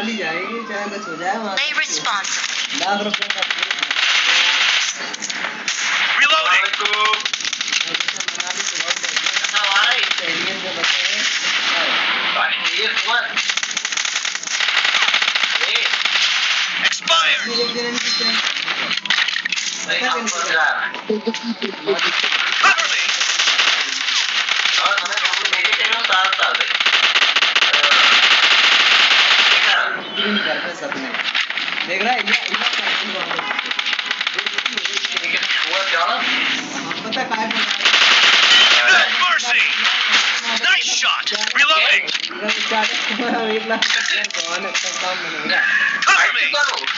मनाली जाएंगे चाहे कुछ हो जाए वहाँ लाख रुपए का Reloading. मनाली तो बहुत एलियन जो बचे हैं Expired. Cover me. देख रहा है पता काय No mercy. Nice shot. Reloading. Cover me.